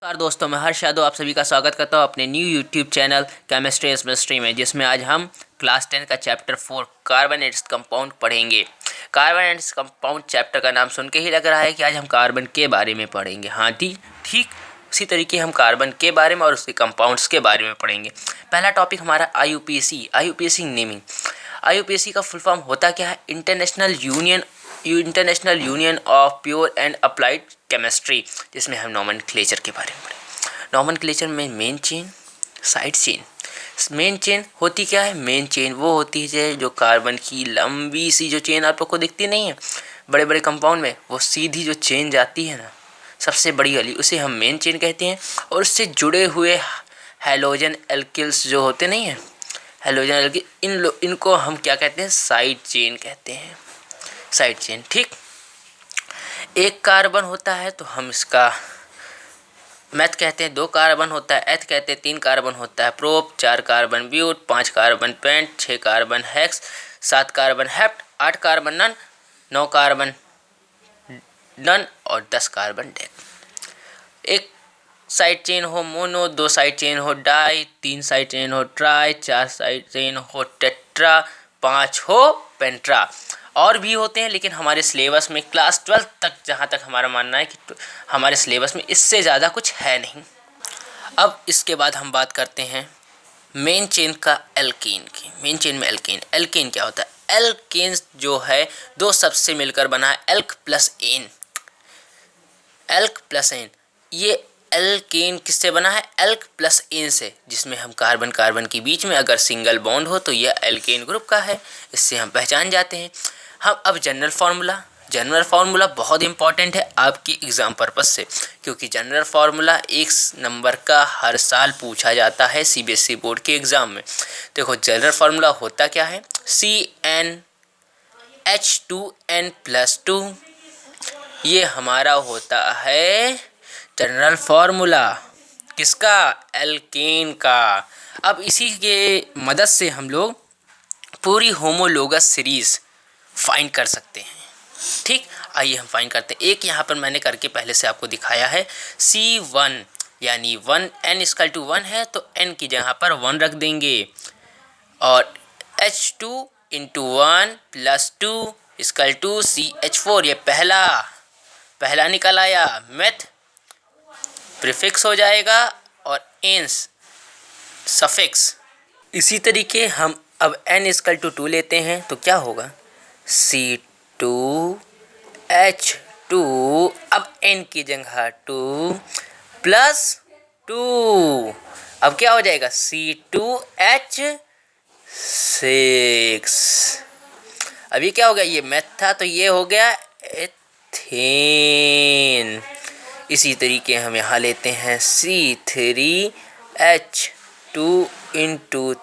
नमस्कार दोस्तों, मैं हर्ष यादव आप सभी का स्वागत करता हूँ अपने new YouTube channel chemistry is mystery में, जिसमें आज हम क्लास 10 का चैप्टर 4 कार्बन एंड कंपाउंड पढ़ेंगे। कार्बन एंड कंपाउंड चैप्टर का नाम सुन के ही लग रहा है कि आज हम कार्बन के बारे में पढ़ेंगे। हाँ ठीक उसी तरीके हम कार्बन के बारे में और उसके कंपाउंड्स के बारे में पढ़ेंगे। पहला टॉपिक हमारा IUPAC नेमिंग। IUPAC का फुल फॉर्म होता क्या है? International union of pure and applied chemistry, जिसमें हम नॉमेनक्लेचर के बारे में पढ़ें। नॉमेनक्लेचर में main chain, side chain. Main chain होती क्या है? मेन चेन वो होती है जो कार्बन की लंबी सी जो चेन आप लोग को दिखती नहीं है बड़े बड़े कंपाउंड में, वो सीधी जो चेन जाती है ना सबसे बड़ी वाली, उसे हम मेन चेन कहते हैं। और उससे जुड़े हुए हैलोजन एल्किल्स जो होते नहीं हैं, हैलोजन एल्किल, इनको हम क्या कहते हैं? साइड चेन कहते हैं। साइड चेन, ठीक। एक कार्बन होता है तो हम इसका मैथ कहते हैं, 2 कार्बन होता है एथ कहते हैं, 3 कार्बन होता है prop, 4 carbon but, 5 carbon pent, 6 carbon hex, 7 carbon hept, 8 carbon non, 9 carbon non और 10 कार्बन डेक। एक साइड चेन हो मोनो, 2 साइड चेन हो डाई, 3 साइड चेन हो ट्राई, 4 साइड चेन हो टेट्रा, 5 हो पेंट्रा। और भी होते हैं लेकिन हमारे सिलेबस में क्लास 12 तक जहाँ तक हमारा मानना है कि हमारे सिलेबस में इससे ज़्यादा कुछ है नहीं। अब इसके बाद हम बात करते हैं मेन चेन का एल्कीन की। मेन चेन में एल्कीन क्या होता है? एल्केन जो है 2 शब्द से मिलकर बना है, एल्क प्लस एन। ये एल्केन किससे बना है? एल्क प्लस एन से, जिसमें हम कार्बन के बीच में अगर सिंगल बॉन्ड हो तो यह एल्केन ग्रुप का है, इससे हम पहचान जाते हैं। हम अब जनरल फार्मूला बहुत इंपॉर्टेंट है आपकी एग्ज़ाम पर्पस से, क्योंकि जनरल फार्मूला 1 नंबर का हर साल पूछा जाता है CBSE बोर्ड के एग्ज़ाम में। देखो जनरल फार्मूला होता क्या है? CnH2n+2, ये हमारा होता है जनरल फार्मूला। किसका? एल्केन का। अब इसी के मदद से हम लोग पूरी होमोलोगस सीरीज़ फाइंड कर सकते हैं। ठीक, आइए हम फाइंड करते हैं। एक यहाँ पर मैंने करके पहले से आपको दिखाया है, C1 यानी 1 n=1 है तो n की जगह पर 1 रख देंगे, और H2 × 1 + 2 = CH4। ये पहला निकल आया, मेथ प्रीफिक्स हो जाएगा और एंस सफिक्स। इसी तरीके हम अब n=2 लेते हैं तो क्या होगा? C2H2, अब n की जगह 2 + 2, अब क्या हो जाएगा? C2H6। अभी क्या हो गया? ये मैथ था तो ये हो गया एथेन। इसी तरीके हम यहाँ लेते हैं C3H2 ×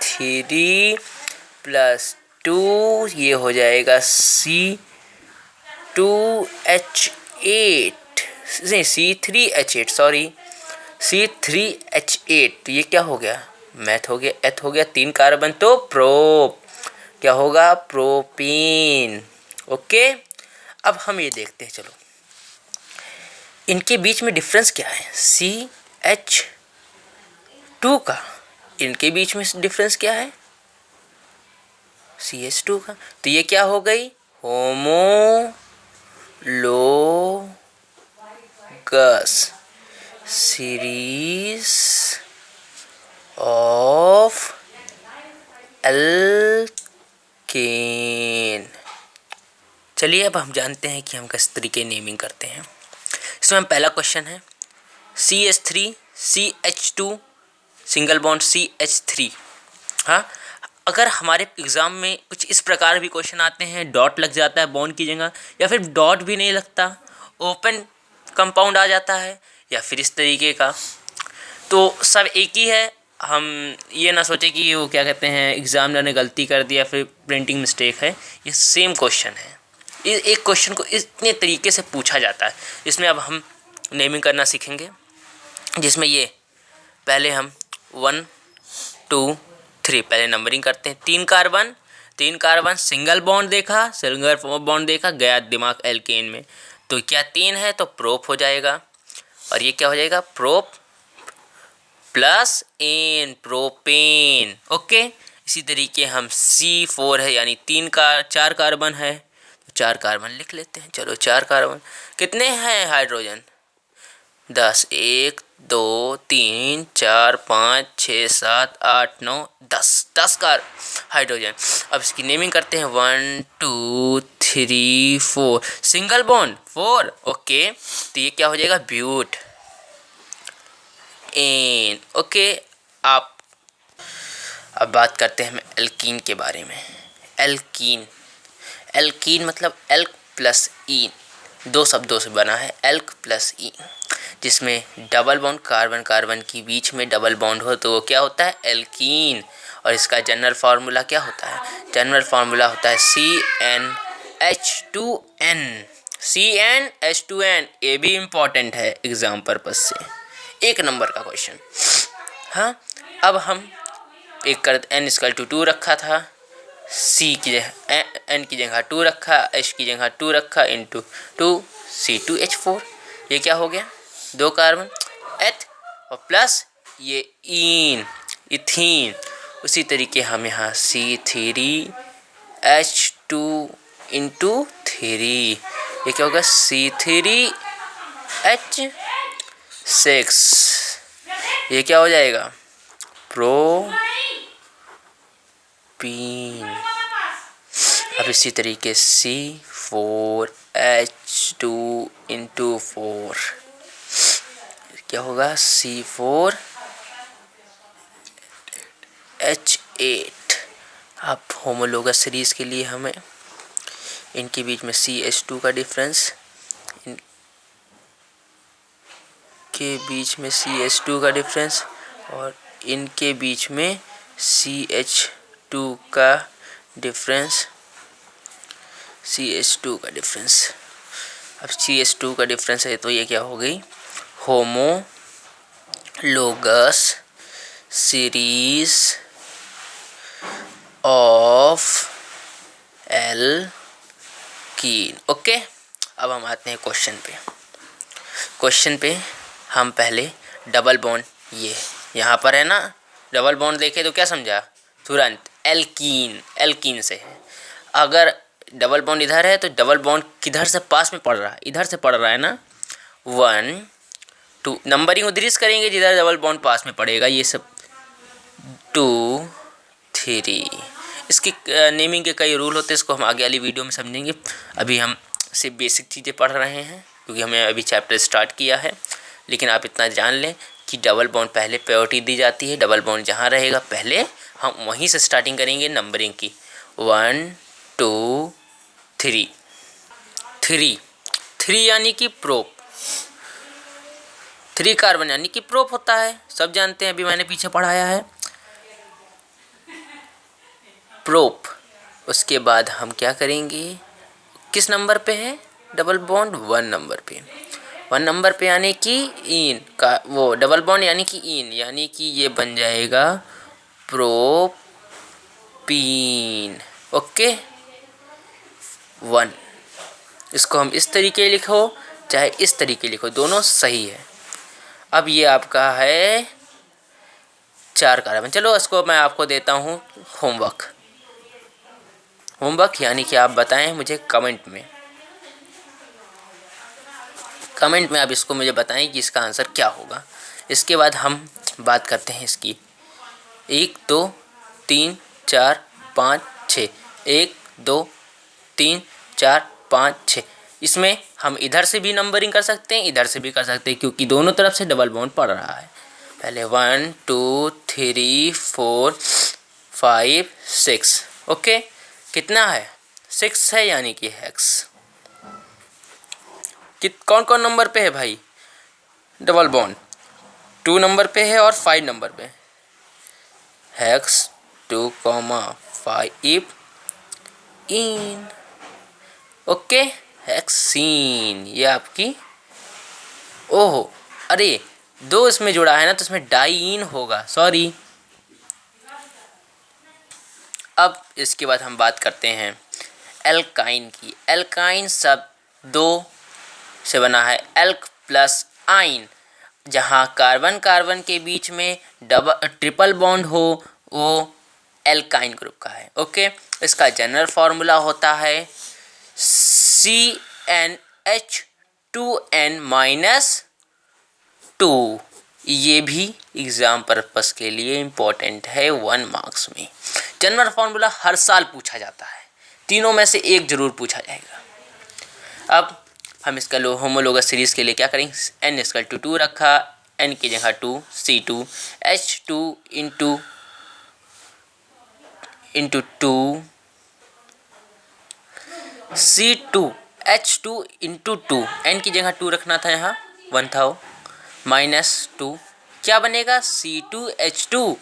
3 + 2, ये हो जाएगा C3H8। तो ये क्या हो गया? मैथ हो गया, एथ हो गया, 3 कार्बन तो प्रोप, क्या होगा? प्रोपीन। ओके, अब हम ये देखते हैं, चलो इनके बीच में डिफरेंस क्या है? CH2 का इनके बीच में डिफरेंस क्या है? CH2 का, तो ये क्या हो गई? Homologous series of alkene. चलिए अब हम जानते हैं कि हम किस तरीके नेमिंग करते हैं। इसमें हम पहला क्वेश्चन है CH3 CH2 single bond CH3। हाँ, अगर हमारे एग्ज़ाम में कुछ इस प्रकार भी क्वेश्चन आते हैं, डॉट लग जाता है बॉन्ड की जगह, या फिर डॉट भी नहीं लगता, ओपन कंपाउंड आ जाता है, या फिर इस तरीके का, तो सब एक ही है। हम ये ना सोचें कि वो क्या कहते हैं एग्ज़ामिनर ने गलती कर दिया, फिर प्रिंटिंग मिस्टेक है, ये सेम क्वेश्चन है। एक क्वेश्चन को इतने तरीके से पूछा जाता है। इसमें अब हम नेमिंग करना सीखेंगे, जिसमें ये पहले हम 1 2 3 पहले नंबरिंग करते हैं। 3 कार्बन सिंगल बॉन्ड देखा, गया दिमाग एल्केन में, तो क्या 3 है तो प्रोप हो जाएगा। और ये क्या हो जाएगा, prop plus ane, propane. Okay, इसी तरीके हम C4 है यानी 4 कार्बन है, 4 कार्बन लिख लेते हैं। चलो 4 कार्बन, कितने हैं हाइड्रोजन, 10, 1 2 3 4 5 6 7 8 9 10 कार हाइड्रोजन। अब इसकी नेमिंग करते हैं, 1 2 3 4, सिंगल बॉन्ड 4। ओके, तो ये क्या हो जाएगा, ब्यूट एन। ओके, आप अब बात करते हैं हम एल्कीन के बारे में। एल्कीन, एल्कीन मतलब एल्क प्लस ईन, 2 शब्दों से बना है, एल्क प्लस ईन, जिसमें डबल बॉन्ड कार्बन कार्बन के बीच में डबल बॉन्ड हो तो वो क्या होता है, एल्कीन। और इसका जनरल फार्मूला क्या होता है, जनरल फार्मूला होता है CnH2n, CnH2n। ये भी इम्पॉर्टेंट है एग्जाम पर्पज से, 1 नंबर का क्वेश्चन। हाँ, अब हम एक कर n=2 रखा था, C की जगह n की जगह 2 रखा, H की जगह 2 रखा, इंटू 2 C2H4। ये क्या हो गया, 2 कार्बन एथ और प्लस ये ईन, इथीन। उसी तरीके हम यहाँ C3H2 इंटू 3, ये क्या होगा, C3H6। ये क्या हो जाएगा, प्रोपीन। अब इसी तरीके C4H2 इंटू 4, क्या होगा, C4H8। अब होमोलोगस सीरीज के लिए हमें इनके बीच में CH2 का डिफरेंस, इनके बीच में CH2 का डिफरेंस और इनके बीच में CH2 का डिफरेंस, CH2 का डिफरेंस। अब CH2 का डिफरेंस है तो ये क्या हो गई, homologous series of alkene. Okay, अब हम आते हैं क्वेश्चन पे। क्वेश्चन पे हम पहले डबल बॉन्ड, ये यहाँ पर है ना, डबल बॉन्ड देखे तो क्या समझा तुरंत, एल्कीन, एल्कीन से है। अगर डबल बॉन्ड इधर है तो डबल बॉन्ड किधर से पास में पड़ रहा है, इधर से पड़ रहा है ना, 1 2, नंबरिंग उधर से करेंगे जिधर डबल बॉन्ड पास में पड़ेगा, ये सब 2 3। इसकी नेमिंग के कई रूल होते हैं, इसको हम आगे वाली वीडियो में समझेंगे। अभी हम सिर्फ बेसिक चीज़ें पढ़ रहे हैं क्योंकि हमें अभी चैप्टर स्टार्ट किया है। लेकिन आप इतना जान लें कि डबल बॉन्ड पहले प्रायोरिटी दी जाती है, डबल बॉन्ड जहाँ रहेगा पहले हम वहीं से स्टार्टिंग करेंगे नंबरिंग की, 1 2 3। 3 यानी कि प्रोप, 3 कार्बन यानी कि प्रोप होता है, सब जानते हैं, अभी मैंने पीछे पढ़ाया है प्रोप। उसके बाद हम क्या करेंगे, किस नंबर पे है डबल बॉन्ड, 1 नंबर पे, 1 नंबर पे यानी कि इन का वो डबल बॉन्ड यानी कि इन, यानी कि ये बन जाएगा प्रोपीन। ओके, 1। इसको हम इस तरीके लिखो चाहे इस तरीके लिखो, दोनों सही है। अब ये आपका है 4 कार्बन। चलो इसको मैं आपको देता हूँ होमवर्क, यानी कि आप बताएं मुझे कमेंट में आप इसको मुझे बताएं कि इसका आंसर क्या होगा। इसके बाद हम बात करते हैं इसकी 1 2 3 4 5 6, 1 2 3 4 5 6। इसमें हम इधर से भी नंबरिंग कर सकते हैं, इधर से भी कर सकते हैं, क्योंकि दोनों तरफ से डबल बॉन्ड पड़ रहा है। पहले 1 2 3 4 5 6। ओके, कितना है, 6 है यानी कि हेक्स। कौन कौन नंबर पे है भाई डबल बॉन्ड, 2 नंबर पे है और 5 नंबर पे, हेक्स 2 5 इन। ओके, हेक्सीन, ये आपकी, ओहो अरे 2 इसमें जुड़ा है ना तो इसमें डाईन होगा, सॉरी। अब इसके बाद हम बात करते हैं एल्काइन की। एल्काइन सब 2 से बना है, एल्क प्लस आइन। जहाँ कार्बन कार्बन के बीच में ट्रिपल बॉन्ड हो वो एल्काइन ग्रुप का है। ओके, इसका जनरल फॉर्मूला होता है CnH2n-2। ये भी एग्ज़ाम पर्पस के लिए इम्पोर्टेंट है 1 मार्क्स में। जनरल फॉर्मूला हर साल पूछा जाता है, तीनों में से एक जरूर पूछा जाएगा। अब हम इसका होमोलोगस सीरीज़ के लिए क्या करेंगे, n=2 रखा, n की जगह 2, C2 H2 into 2 C2 H2 into 2, n की जगह 2 रखना था, यहाँ 1 था, -2 क्या बनेगा, C2H2,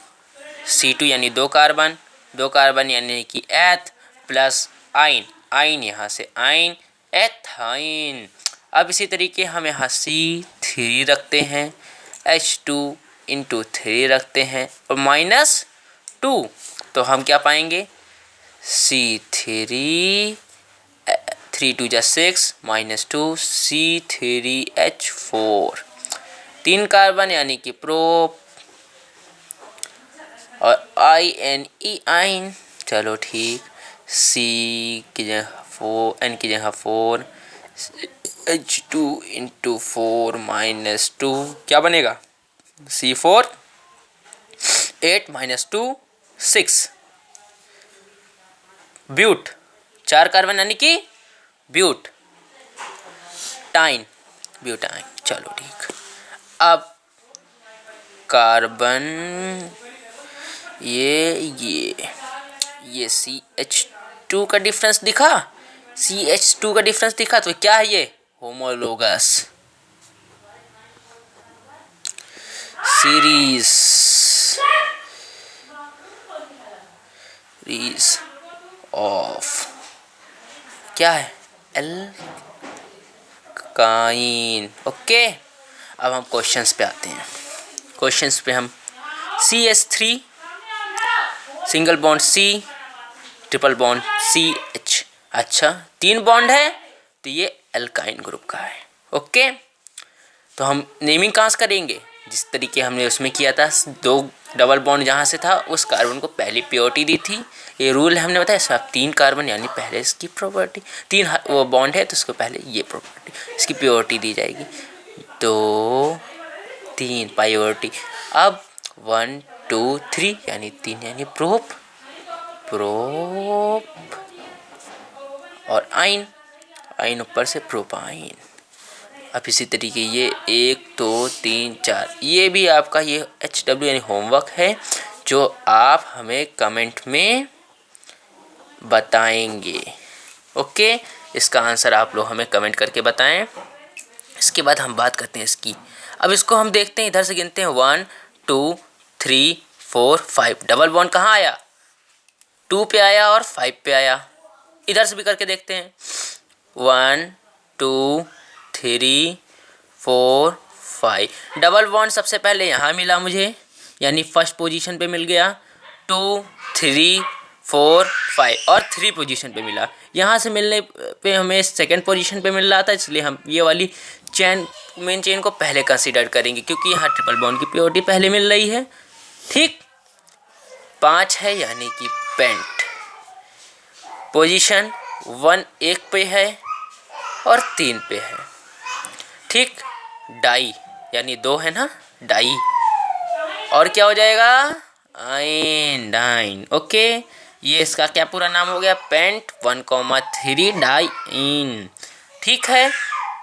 C2 यानी 2 कार्बन यानी कि एथ, प्लस आइन यहाँ से आइन, एथाइन। अब इसी तरीके हम यहाँ C3 रखते हैं, H2 इंटू 3 रखते हैं और -2, तो हम क्या पाएंगे, C3 3 2 6 -2 C3H4, 3 कार्बन यानी कि प्रोप और INE आइन। चलो ठीक, C की जगह 4, N की जगह 4, H2 इंटू 4 -2 क्या बनेगा, C4 8 -2 6, ब्यूट 4 कार्बन यानी कि ब्यूटाइन। चलो ठीक, अब कार्बन ये CH2 का डिफरेंस दिखा, CH2 का डिफरेंस दिखा, तो क्या है ये, होमोलोगस सीरीज ऑफ क्या है, एल्काइन। ओके, अब हम क्वेश्चंस पे आते हैं। क्वेश्चंस पे हम CH3 single bond C, triple bond CH, अच्छा 3 बॉन्ड है तो ये एल्काइन ग्रुप का है। ओके, तो हम नेमिंग कहाँ से करेंगे, जिस तरीके हमने उसमें किया था, 2 डबल बॉन्ड जहाँ से था उस कार्बन को पहली प्योरिटी दी थी, ये रूल हमने बताया। सब 3 कार्बन यानी पहले इसकी प्रॉपर्टी, 3 वो बॉन्ड है तो उसको पहले ये प्रॉपर्टी, इसकी प्योरिटी दी जाएगी, 2 3 प्रायोरिटी। अब 1 2 3 यानी 3 यानी प्रोप और आइन ऊपर से प्रोपाइन। अब इसी तरीके ये 1 2 3 4, ये भी आपका ये HW यानी होमवर्क है जो आप हमें कमेंट में बताएंगे। ओके, इसका आंसर आप लोग हमें कमेंट करके बताएं। इसके बाद हम बात करते हैं इसकी। अब इसको हम देखते हैं, इधर से गिनते हैं 1 2 3 4 5, डबल बॉन्ड कहाँ आया, 2 पे आया और 5 पे आया। इधर से भी करके देखते हैं, 1 2 3 4 5, डबल बॉन्ड सबसे पहले यहाँ मिला मुझे, यानी फर्स्ट पोजीशन पे मिल गया, 2 3 4 5 और 3 पोजीशन पे मिला। यहाँ से मिलने पे हमें सेकंड पोजीशन पे मिल रहा था, इसलिए हम ये वाली मेन चेन को पहले कंसीडर करेंगे, क्योंकि यहाँ ट्रिपल बॉन्ड की प्योरिटी पहले मिल रही है। ठीक, 5 है यानी कि पेंट, पोजीशन 1 1 पे है और 3 पे है। ठीक, डाई यानी 2 है ना, डाई, और क्या हो जाएगा, डाइन। ओके, ये इसका क्या पूरा नाम हो गया, पेंट 1,3 डाइन। ठीक है,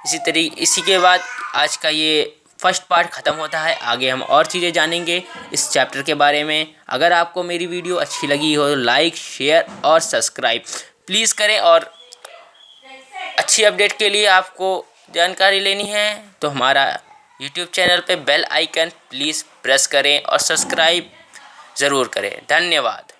इसी के बाद आज का ये फर्स्ट पार्ट ख़त्म होता है। आगे हम और चीज़ें जानेंगे इस चैप्टर के बारे में। अगर आपको मेरी वीडियो अच्छी लगी हो, लाइक शेयर और सब्सक्राइब प्लीज़ करें, और अच्छी अपडेट के लिए आपको जानकारी लेनी है तो हमारा YouTube चैनल पे बेल आइकन प्लीज़ प्रेस करें और सब्सक्राइब ज़रूर करें। धन्यवाद।